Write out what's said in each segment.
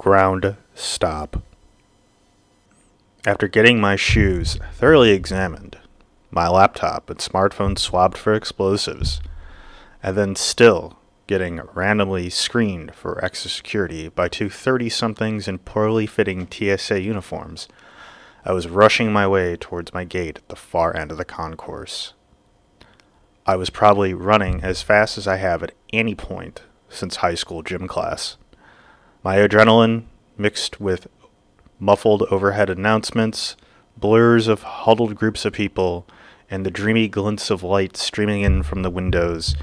Ground stop. After getting my shoes thoroughly examined, my laptop and smartphone swabbed for explosives, and then still getting randomly screened for extra security by two 30-somethings in poorly fitting TSA uniforms, I was rushing my way towards my gate at the far end of the concourse. I was probably running as fast as I have at any point since high school gym class. My adrenaline, mixed with muffled overhead announcements, blurs of huddled groups of people, and the dreamy glints of light streaming in from the windows,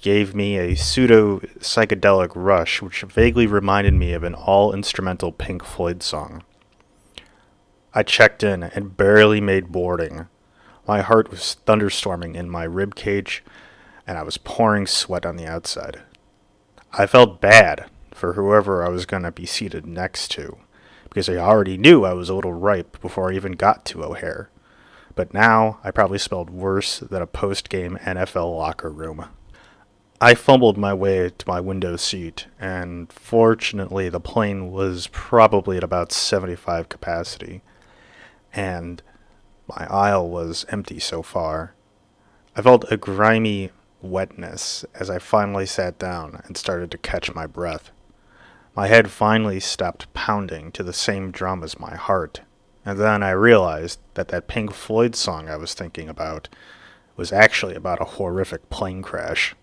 gave me a pseudo-psychedelic rush which vaguely reminded me of an all-instrumental Pink Floyd song. I checked in and barely made boarding. My heart was thunderstorming in my rib cage, and I was pouring sweat on the outside. I felt bad for whoever I was going to be seated next to, because I already knew I was a little ripe before I even got to O'Hare. But now I probably smelled worse than a post-game NFL locker room. I fumbled my way to my window seat, and fortunately the plane was probably at about 75 capacity, and my aisle was empty so far. I felt a grimy wetness as I finally sat down and started to catch my breath. My head finally stopped pounding to the same drum as my heart, and then I realized that Pink Floyd song I was thinking about was actually about a horrific plane crash.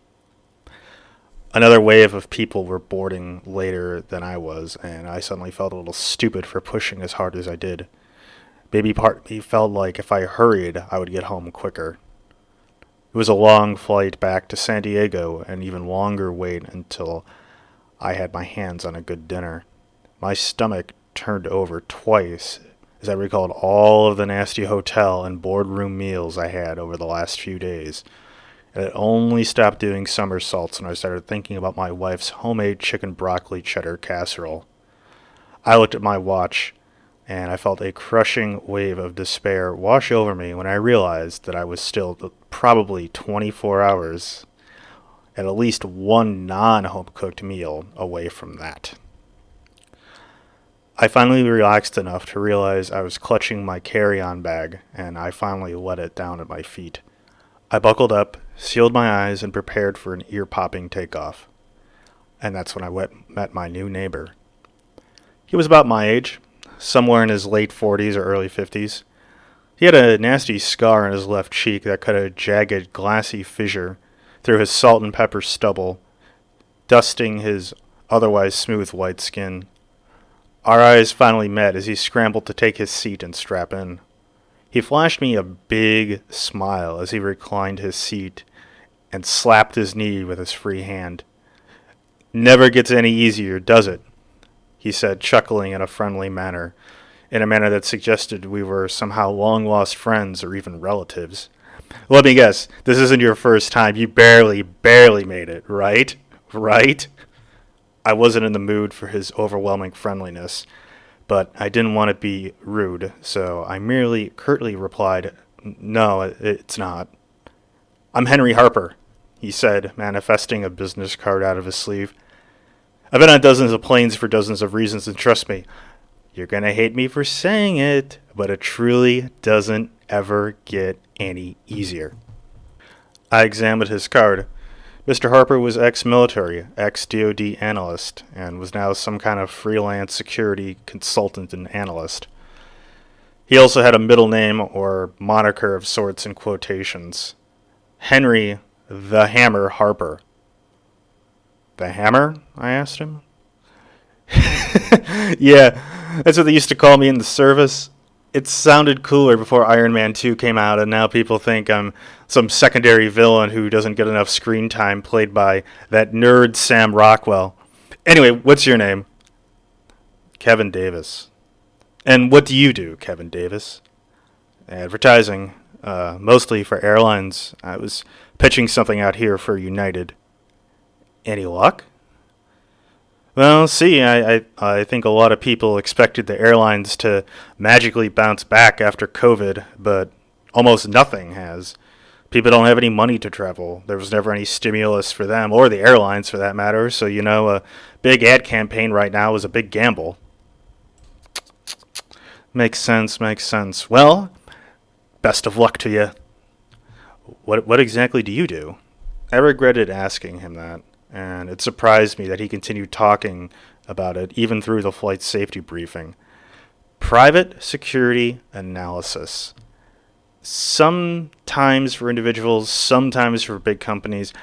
Another wave of people were boarding later than I was, and I suddenly felt a little stupid for pushing as hard as I did. Maybe part of me felt like if I hurried, I would get home quicker. It was a long flight back to San Diego, and even longer wait until I had my hands on a good dinner. My stomach turned over twice as I recalled all of the nasty hotel and boardroom meals I had over the last few days. And it only stopped doing somersaults when I started thinking about my wife's homemade chicken broccoli cheddar casserole. I looked at my watch, and I felt a crushing wave of despair wash over me when I realized that I was still probably 24 hours and at least one non-home-cooked meal away from that. I finally relaxed enough to realize I was clutching my carry-on bag, and I finally let it down at my feet. I buckled up, sealed my eyes, and prepared for an ear-popping takeoff. And that's when I met my new neighbor. He was about my age, somewhere in his late 40s or early 50s. He had a nasty scar on his left cheek that cut a jagged, glassy fissure through his salt and pepper stubble, dusting his otherwise smooth white skin. Our eyes finally met as he scrambled to take his seat and strap in. He flashed me a big smile as he reclined his seat and slapped his knee with his free hand. "Never gets any easier, does it?" he said, chuckling in a friendly manner, in a manner that suggested we were somehow long-lost friends or even relatives. "Let me guess, this isn't your first time. You barely made it, right? Right?" I wasn't in the mood for his overwhelming friendliness, but I didn't want to be rude, so I merely curtly replied, "No, it's not." "I'm Henry Harper," he said, manifesting a business card out of his sleeve. "I've been on dozens of planes for dozens of reasons, and trust me, you're going to hate me for saying it, but it truly doesn't ever get any easier." I examined his card. Mr. Harper was ex-military, ex-DoD analyst, and was now some kind of freelance security consultant and analyst. He also had a middle name or moniker of sorts in quotations. Henry the Hammer Harper. "The Hammer?" I asked him. "Yeah, that's what they used to call me in the service. It sounded cooler before Iron Man 2 came out, and now people think I'm some secondary villain who doesn't get enough screen time played by that nerd Sam Rockwell. Anyway, what's your name?" "Kevin Davis." "And what do you do, Kevin Davis?" "Advertising, mostly for airlines. I was pitching something out here for United." "Any luck?" "Well, see, I think a lot of people expected the airlines to magically bounce back after COVID, but almost nothing has. People don't have any money to travel. There was never any stimulus for them, or the airlines for that matter, so a big ad campaign right now is a big gamble. Makes sense. Well, best of luck to you. What exactly do you do? I regretted asking him that, and it surprised me that he continued talking about it even through the flight safety briefing. Private security analysis. Sometimes for individuals, sometimes for big companies.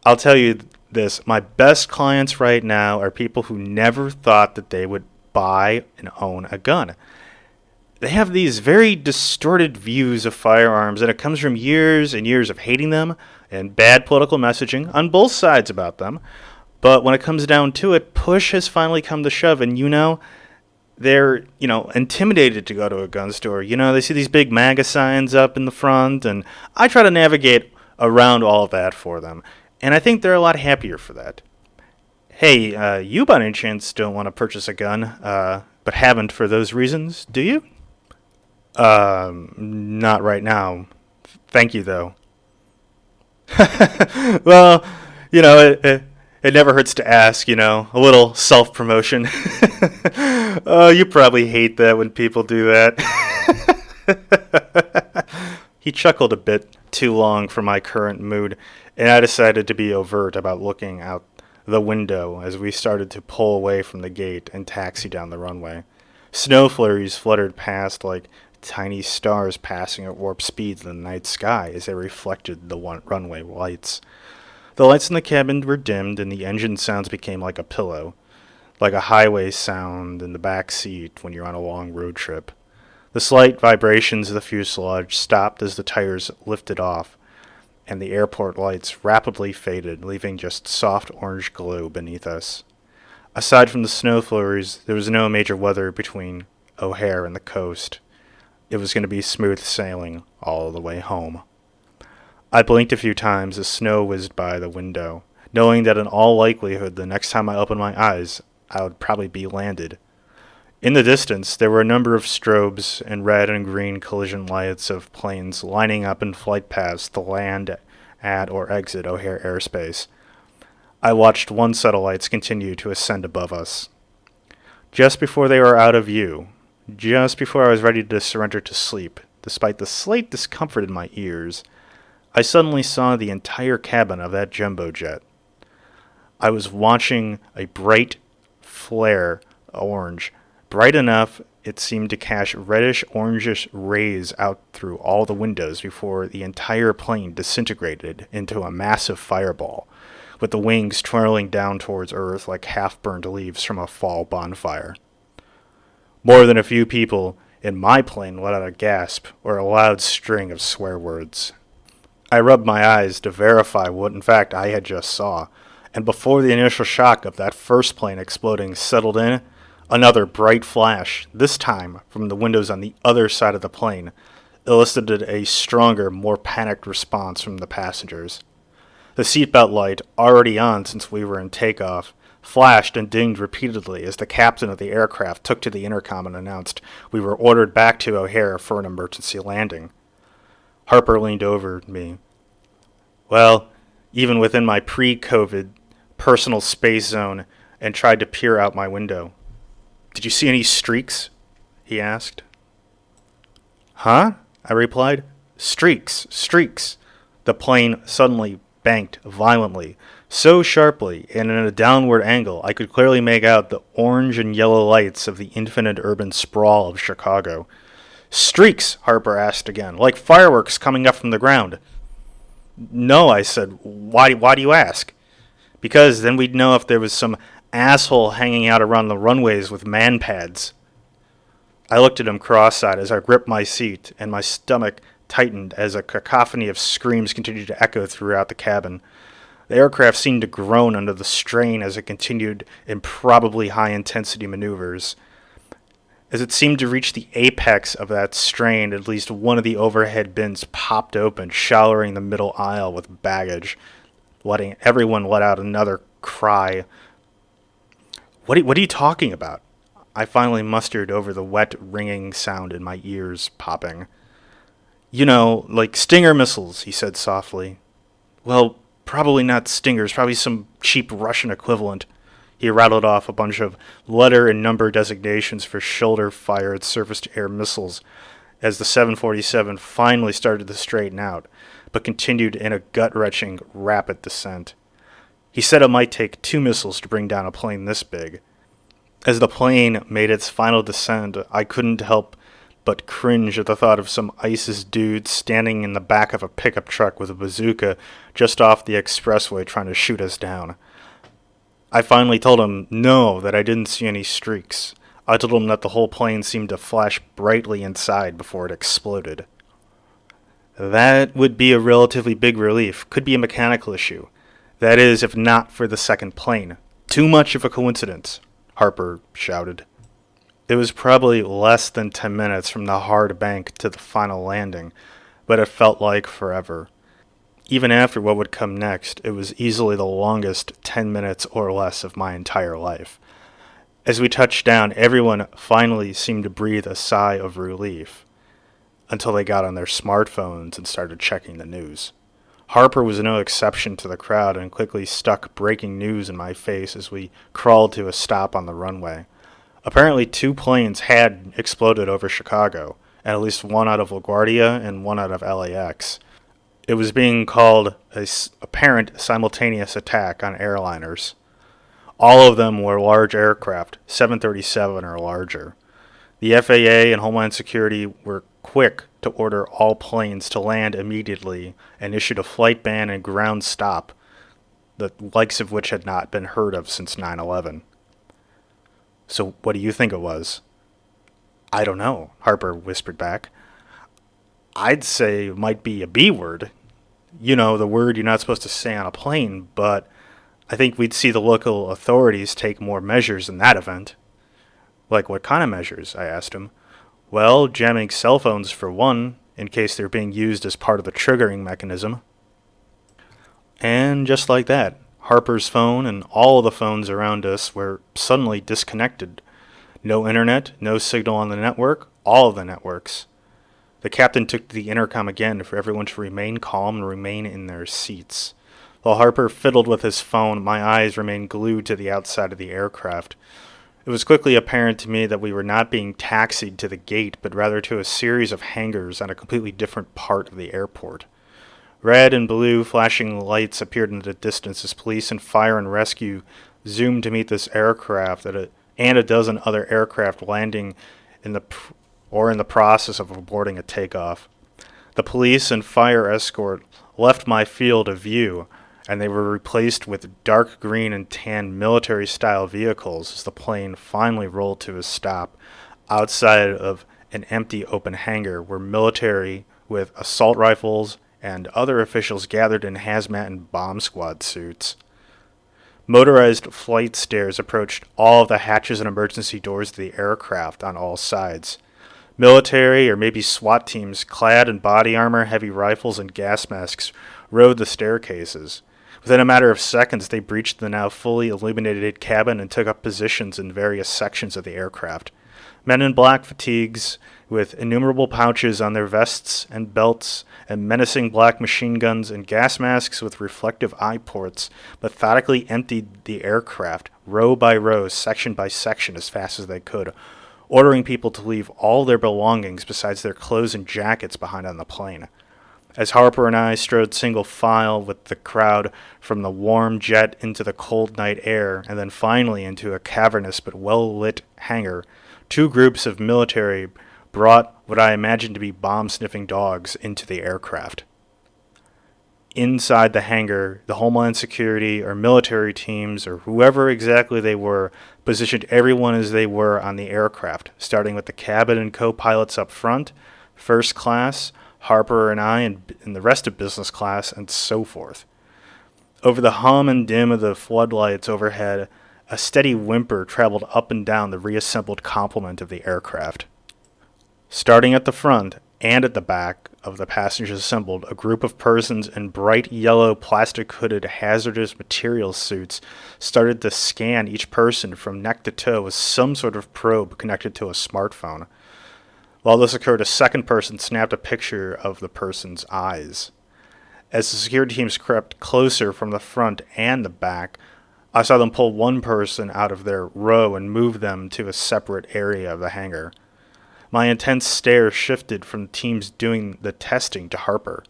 I'll tell you this, my best clients right now are people who never thought that they would buy and own a gun. They have these very distorted views of firearms, and it comes from years and years of hating them and bad political messaging on both sides about them. But when it comes down to it, push has finally come to shove, and they're, intimidated to go to a gun store. They see these big MAGA signs up in the front, and I try to navigate around all of that for them. And I think they're a lot happier for that. Hey, you by any chance don't want to purchase a gun, but haven't for those reasons, do you? Not right now. Thank you, though. Well, it never hurts to ask, a little self-promotion. You probably hate that when people do that. He chuckled a bit too long for my current mood, and I decided to be overt about looking out the window as we started to pull away from the gate and taxi down the runway. Snow flurries fluttered past like tiny stars passing at warp speeds in the night sky as they reflected the runway lights. The lights in the cabin were dimmed, and the engine sounds became like a pillow, like a highway sound in the back seat when you're on a long road trip. The slight vibrations of the fuselage stopped as the tires lifted off, and the airport lights rapidly faded, leaving just soft orange glow beneath us. Aside from the snow flurries, there was no major weather between O'Hare and the coast. It was going to be smooth sailing all the way home. I blinked a few times as snow whizzed by the window, knowing that in all likelihood the next time I opened my eyes, I would probably be landed. In the distance, there were a number of strobes and red and green collision lights of planes lining up in flight paths to land at or exit O'Hare airspace. I watched one set of lights continue to ascend above us. Just before they were out of view, just before I was ready to surrender to sleep, despite the slight discomfort in my ears, I suddenly saw the entire cabin of that jumbo jet. I was watching a bright flare orange, bright enough it seemed to cast reddish-orangish rays out through all the windows before the entire plane disintegrated into a massive fireball, with the wings twirling down towards Earth like half-burned leaves from a fall bonfire. More than a few people in my plane let out a gasp or a loud string of swear words. I rubbed my eyes to verify what in fact I had just saw, and before the initial shock of that first plane exploding settled in, another bright flash, this time from the windows on the other side of the plane, elicited a stronger, more panicked response from the passengers. The seatbelt light, already on since we were in takeoff, flashed and dinged repeatedly as the captain of the aircraft took to the intercom and announced we were ordered back to O'Hare for an emergency landing. Harper leaned over me. Well, even within my pre-COVID personal space zone, and tried to peer out my window. Did you see any streaks? He asked. Huh? I replied. Streaks. The plane suddenly banked violently, so sharply and in a downward angle I could clearly make out the orange and yellow lights of the infinite urban sprawl of Chicago. Streaks, Harper asked again, like fireworks coming up from the ground. No, I said. Why do you ask? Because then we'd know if there was some asshole hanging out around the runways with man pads. I looked at him cross-eyed as I gripped my seat, and my stomach tightened as a cacophony of screams continued to echo throughout the cabin. The aircraft seemed to groan under the strain as it continued improbably high-intensity maneuvers. As it seemed to reach the apex of that strain, at least one of the overhead bins popped open, showering the middle aisle with baggage, letting everyone let out another cry. What are you talking about? I finally mustered over the wet, ringing sound in my ears popping. You know, like Stinger missiles, he said softly. Well, probably not Stingers, probably some cheap Russian equivalent. He rattled off a bunch of letter and number designations for shoulder-fired surface-to-air missiles as the 747 finally started to straighten out, but continued in a gut-wrenching, rapid descent. He said it might take 2 missiles to bring down a plane this big. As the plane made its final descent, I couldn't help but cringe at the thought of some ISIS dude standing in the back of a pickup truck with a bazooka just off the expressway trying to shoot us down. I finally told him no, that I didn't see any streaks. I told him that the whole plane seemed to flash brightly inside before it exploded. That would be a relatively big relief. Could be a mechanical issue. That is, if not for the second plane. Too much of a coincidence, Harper shouted. It was probably less than 10 minutes from the hard bank to the final landing, but it felt like forever. Even after what would come next, it was easily the longest 10 minutes or less of my entire life. As we touched down, everyone finally seemed to breathe a sigh of relief, until they got on their smartphones and started checking the news. Harper was no exception to the crowd and quickly stuck breaking news in my face as we crawled to a stop on the runway. Apparently 2 planes had exploded over Chicago, at least one out of LaGuardia and one out of LAX. It was being called an apparent simultaneous attack on airliners. All of them were large aircraft, 737 or larger. The FAA and Homeland Security were quick to order all planes to land immediately and issued a flight ban and ground stop, the likes of which had not been heard of since 9/11. So what do you think it was? I don't know, Harper whispered back. I'd say it might be a B word. You know, the word you're not supposed to say on a plane, but I think we'd see the local authorities take more measures in that event. Like what kind of measures? I asked him. Well, jamming cell phones for one, in case they're being used as part of the triggering mechanism. And just like that, Harper's phone and all of the phones around us were suddenly disconnected. No internet, no signal on the network, all of the networks. The captain took to the intercom again for everyone to remain calm and remain in their seats. While Harper fiddled with his phone, my eyes remained glued to the outside of the aircraft. It was quickly apparent to me that we were not being taxied to the gate, but rather to a series of hangars on a completely different part of the airport. Red and blue flashing lights appeared in the distance as police and fire and rescue zoomed to meet this aircraft and a dozen other aircraft landing in the process of aborting a takeoff. The police and fire escort left my field of view, and they were replaced with dark green and tan military-style vehicles as the plane finally rolled to a stop outside of an empty open hangar where military with assault rifles and other officials gathered in hazmat and bomb squad suits. Motorized flight stairs approached all of the hatches and emergency doors of the aircraft on all sides. Military or maybe SWAT teams clad in body armor, heavy rifles, and gas masks rode the staircases. Within a matter of seconds, they breached the now fully illuminated cabin and took up positions in various sections of the aircraft. Men in black fatigues, with innumerable pouches on their vests and belts, and menacing black machine guns and gas masks with reflective eye ports, methodically emptied the aircraft, row by row, section by section, as fast as they could, ordering people to leave all their belongings besides their clothes and jackets behind on the plane. As Harper and I strode single file with the crowd from the warm jet into the cold night air, and then finally into a cavernous but well-lit hangar, 2 groups of military brought what I imagined to be bomb-sniffing dogs into the aircraft. Inside the hangar, the Homeland Security or military teams or whoever exactly they were positioned everyone as they were on the aircraft, starting with the cabin and co-pilots up front, first class, Harper and I, and the rest of business class, and so forth. Over the hum and dim of the floodlights overhead, a steady whimper traveled up and down the reassembled complement of the aircraft. Starting at the front and at the back of the passengers assembled, a group of persons in bright yellow plastic-hooded hazardous materials suits started to scan each person from neck to toe with some sort of probe connected to a smartphone. While this occurred, a second person snapped a picture of the person's eyes. As the security teams crept closer from the front and the back, I saw them pull one person out of their row and move them to a separate area of the hangar. My intense stare shifted from the teams doing the testing to Harper.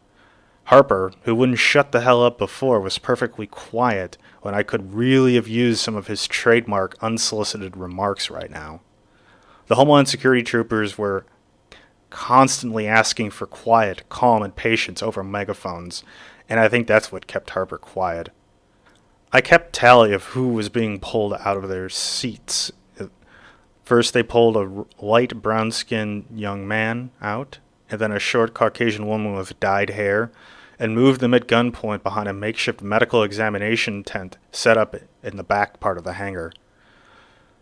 Harper, who wouldn't shut the hell up before, was perfectly quiet when I could really have used some of his trademark unsolicited remarks right now. The Homeland Security troopers were constantly asking for quiet, calm, and patience over megaphones, and I think that's what kept Harper quiet. I kept tally of who was being pulled out of their seats. First, they pulled a light brown-skinned young man out, and then a short Caucasian woman with dyed hair, and moved them at gunpoint behind a makeshift medical examination tent set up in the back part of the hangar.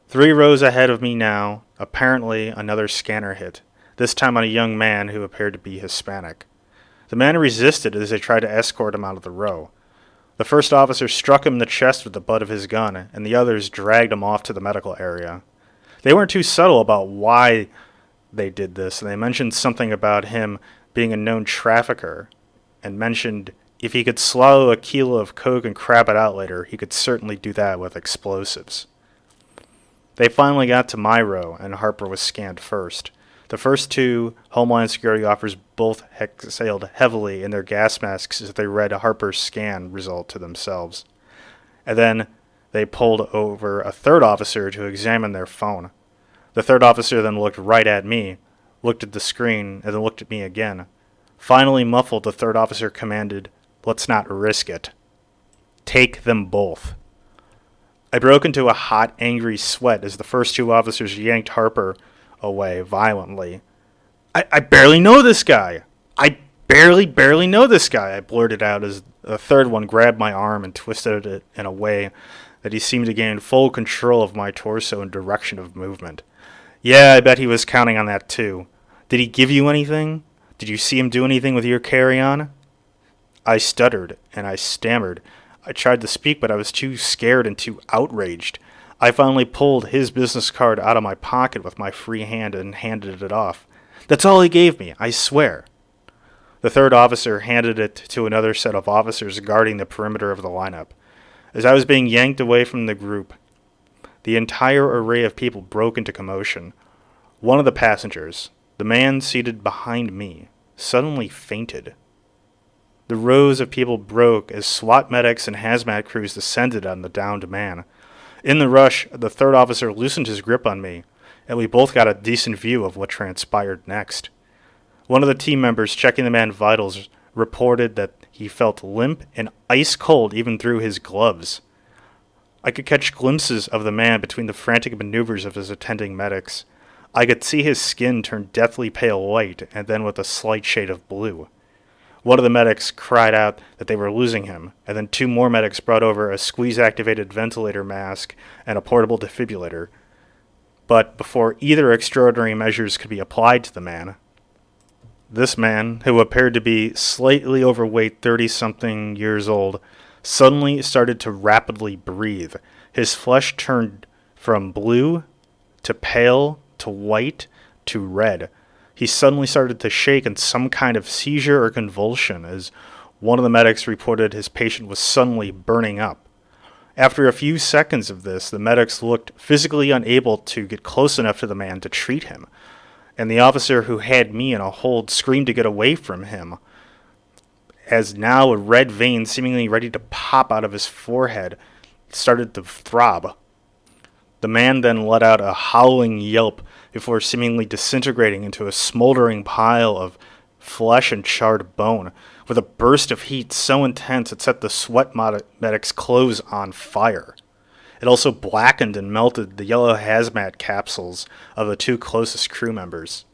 3 rows ahead of me now, apparently another scanner hit, this time on a young man who appeared to be Hispanic. The man resisted as they tried to escort him out of the row. The first officer struck him in the chest with the butt of his gun, and the others dragged him off to the medical area. They weren't too subtle about why they did this, and they mentioned something about him being a known trafficker, and mentioned if he could swallow a kilo of coke and crap it out later, he could certainly do that with explosives. They finally got to my row, and Harper was scanned first. The first 2 Homeland Security officers both exhaled heavily in their gas masks as they read Harper's scan result to themselves. And then they pulled over a third officer to examine their phone. The third officer then looked right at me, looked at the screen, and then looked at me again. Finally muffled, the third officer commanded, "Let's not risk it. Take them both." I broke into a hot, angry sweat as the first 2 officers yanked Harper away violently. I barely know this guy. I barely know this guy, I blurted out as the third one grabbed my arm and twisted it in a way that he seemed to gain full control of my torso and direction of movement. Yeah, I bet he was counting on that too. Did he give you anything? Did you see him do anything with your carry-on? I stuttered, and I stammered. I tried to speak, but I was too scared and too outraged. I finally pulled his business card out of my pocket with my free hand and handed it off. That's all he gave me, I swear. The third officer handed it to another set of officers guarding the perimeter of the lineup. As I was being yanked away from the group, the entire array of people broke into commotion. One of the passengers, the man seated behind me, suddenly fainted. The rows of people broke as SWAT medics and hazmat crews descended on the downed man. In the rush, the third officer loosened his grip on me, and we both got a decent view of what transpired next. One of the team members checking the man's vitals reported that he felt limp and ice cold even through his gloves. I could catch glimpses of the man between the frantic maneuvers of his attending medics. I could see his skin turn deathly pale white and then with a slight shade of blue. One of the medics cried out that they were losing him, and then 2 more medics brought over a squeeze-activated ventilator mask and a portable defibrillator. But before either extraordinary measures could be applied to the man, this man, who appeared to be slightly overweight 30-something years old, suddenly started to rapidly breathe. His flesh turned from blue to pale to white to red. He suddenly started to shake in some kind of seizure or convulsion as one of the medics reported his patient was suddenly burning up. After a few seconds of this, the medics looked physically unable to get close enough to the man to treat him, and the officer who had me in a hold screamed to get away from him, as now a red vein seemingly ready to pop out of his forehead started to throb. The man then let out a howling yelp before seemingly disintegrating into a smoldering pile of flesh and charred bone, with a burst of heat so intense it set the SWAT medic's clothes on fire. It also blackened and melted the yellow hazmat capsules of the 2 closest crew members.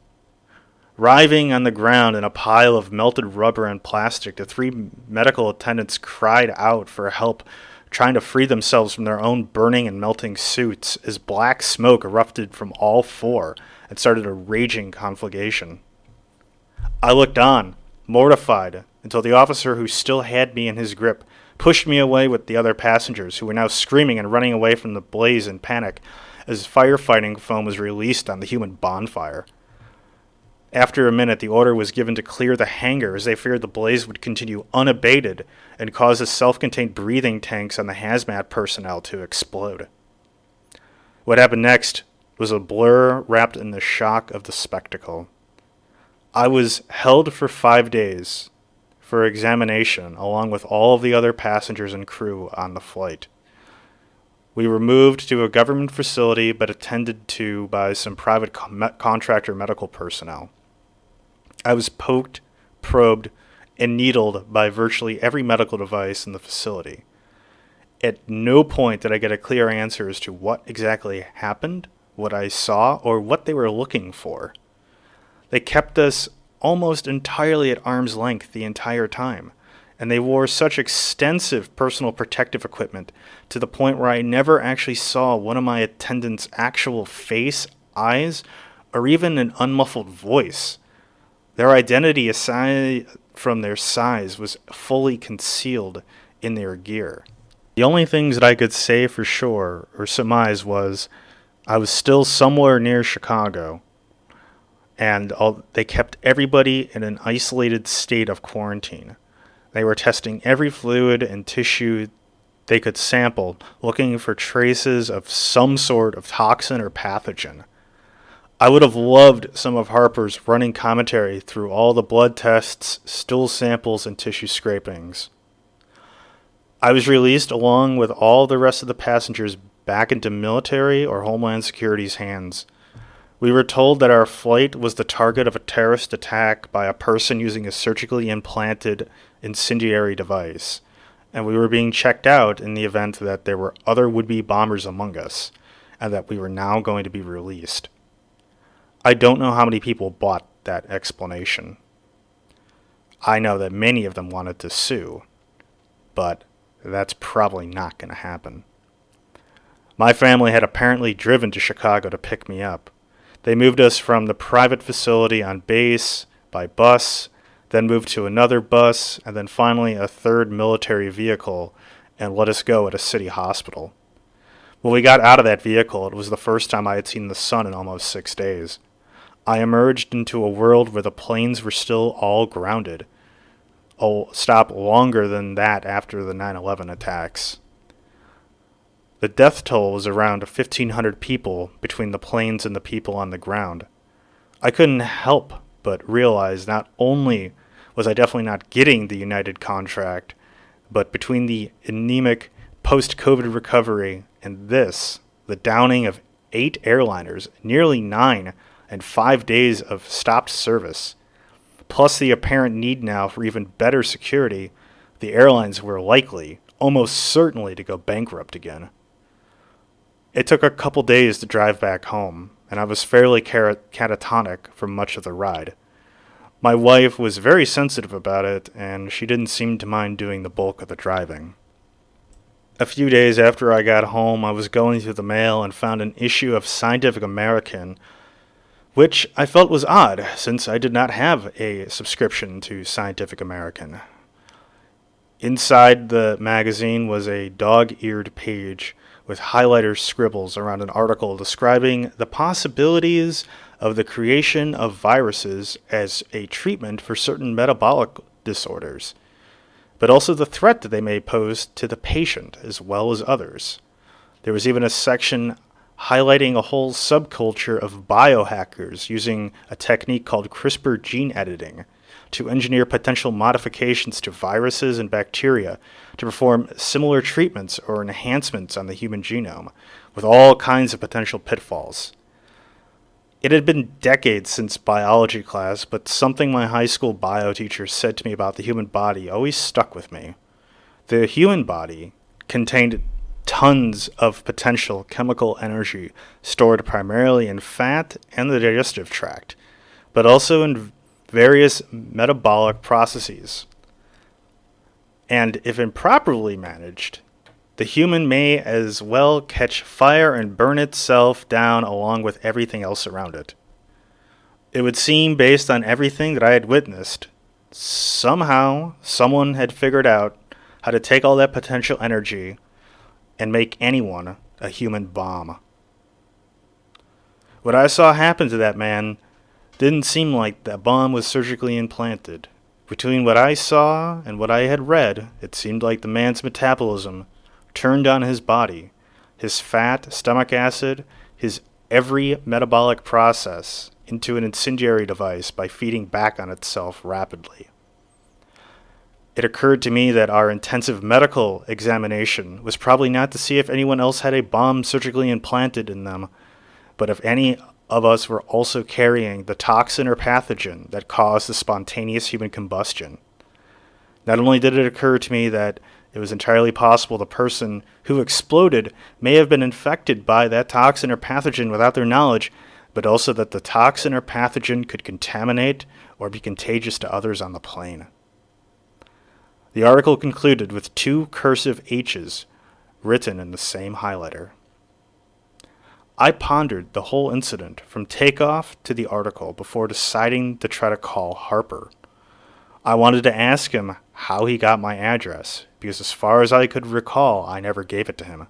Writhing on the ground in a pile of melted rubber and plastic, the 3 medical attendants cried out for help, trying to free themselves from their own burning and melting suits as black smoke erupted from all 4 and started a raging conflagration. I looked on, mortified, until the officer who still had me in his grip pushed me away with the other passengers, who were now screaming and running away from the blaze in panic as firefighting foam was released on the human bonfire. After a minute, the order was given to clear the hangar as they feared the blaze would continue unabated and cause the self-contained breathing tanks on the hazmat personnel to explode. What happened next was a blur wrapped in the shock of the spectacle. I was held for 5 days for examination along with all of the other passengers and crew on the flight. We were moved to a government facility but attended to by some private contractor medical personnel. I was poked, probed, and needled by virtually every medical device in the facility. At no point did I get a clear answer as to what exactly happened, what I saw, or what they were looking for. They kept us almost entirely at arm's length the entire time, and they wore such extensive personal protective equipment to the point where I never actually saw one of my attendants' actual face, eyes, or even an unmuffled voice. Their identity, aside from their size, was fully concealed in their gear. The only things that I could say for sure, or surmise, was I was still somewhere near Chicago, and they kept everybody in an isolated state of quarantine. They were testing every fluid and tissue they could sample, looking for traces of some sort of toxin or pathogen. I would have loved some of Harper's running commentary through all the blood tests, stool samples, and tissue scrapings. I was released along with all the rest of the passengers back into military or Homeland Security's hands. We were told that our flight was the target of a terrorist attack by a person using a surgically implanted incendiary device, and we were being checked out in the event that there were other would-be bombers among us, and that we were now going to be released. I don't know how many people bought that explanation. I know that many of them wanted to sue, but that's probably not going to happen. My family had apparently driven to Chicago to pick me up. They moved us from the private facility on base by bus, then moved to another bus, and then finally a third military vehicle, and let us go at a city hospital. When we got out of that vehicle, it was the first time I had seen the sun in almost 6 days. I emerged into a world where the planes were still all grounded. I'll stop longer than that after the 9/11 attacks. The death toll was around 1,500 people between the planes and the people on the ground. I couldn't help but realize not only was I definitely not getting the United contract, but between the anemic post-COVID recovery and this, the downing of 8 airliners, nearly 9, and 5 days of stopped service, plus the apparent need now for even better security, the airlines were likely, almost certainly, to go bankrupt again. It took a couple days to drive back home, and I was fairly catatonic for much of the ride. My wife was very sensitive about it, and she didn't seem to mind doing the bulk of the driving. A few days after I got home, I was going through the mail and found an issue of Scientific American, which I felt was odd, since I did not have a subscription to Scientific American. Inside the magazine was a dog-eared page with highlighter scribbles around an article describing the possibilities of the creation of viruses as a treatment for certain metabolic disorders, but also the threat that they may pose to the patient as well as others. There was even a section highlighting a whole subculture of biohackers using a technique called CRISPR gene editing to engineer potential modifications to viruses and bacteria to perform similar treatments or enhancements on the human genome, with all kinds of potential pitfalls. It had been decades since biology class, but something my high school bio teacher said to me about the human body always stuck with me. The human body contained tons of potential chemical energy stored primarily in fat and the digestive tract, but also in various metabolic processes. And if improperly managed, the human may as well catch fire and burn itself down along with everything else around it. It would seem, based on everything that I had witnessed, somehow someone had figured out how to take all that potential energy and make anyone a human bomb. What I saw happen to that man Didn't seem like that bomb was surgically implanted. Between what I saw and what I had read, it seemed like the man's metabolism turned on his body, his fat, stomach acid, his every metabolic process into an incendiary device by feeding back on itself rapidly. It occurred to me that our intensive medical examination was probably not to see if anyone else had a bomb surgically implanted in them, but if any of us were also carrying the toxin or pathogen that caused the spontaneous human combustion. Not only did it occur to me that it was entirely possible the person who exploded may have been infected by that toxin or pathogen without their knowledge, but also that the toxin or pathogen could contaminate or be contagious to others on the plane. The article concluded with 2 cursive H's written in the same highlighter. I pondered the whole incident from takeoff to the article before deciding to try to call Harper. I wanted to ask him how he got my address, because as far as I could recall, I never gave it to him.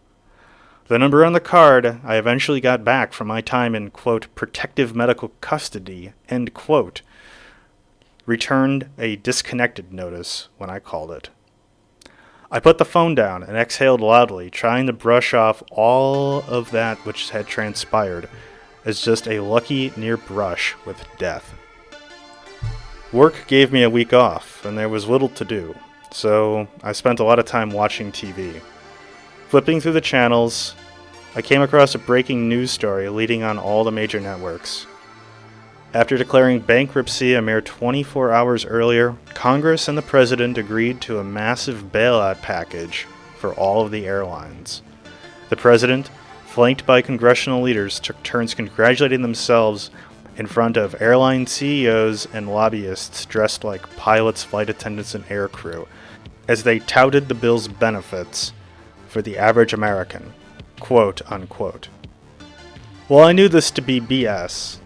The number on the card I eventually got back from my time in, quote, protective medical custody, end quote, returned a disconnected notice when I called it. I put the phone down and exhaled loudly, trying to brush off all of that which had transpired as just a lucky near brush with death. Work gave me a week off, and there was little to do, so I spent a lot of time watching TV. Flipping through the channels, I came across a breaking news story leading on all the major networks. After declaring bankruptcy a mere 24 hours earlier, Congress and the President agreed to a massive bailout package for all of the airlines. The President, flanked by congressional leaders, took turns congratulating themselves in front of airline CEOs and lobbyists dressed like pilots, flight attendants, and aircrew, as they touted the bill's benefits for the average American, quote unquote. While I knew this to be BS,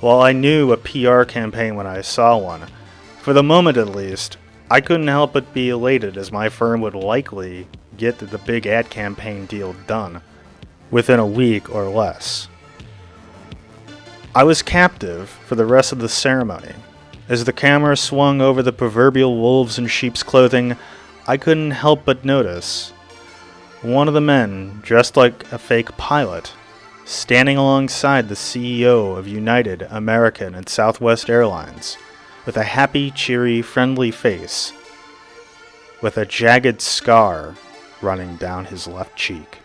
while I knew a PR campaign when I saw one, for the moment at least, I couldn't help but be elated as my firm would likely get the big ad campaign deal done within a week or less. I was captive for the rest of the ceremony. As the camera swung over the proverbial wolves in sheep's clothing, I couldn't help but notice one of the men, dressed like a fake pilot, standing alongside the CEO of United, American, and Southwest Airlines, with a happy, cheery, friendly face, with a jagged scar running down his left cheek.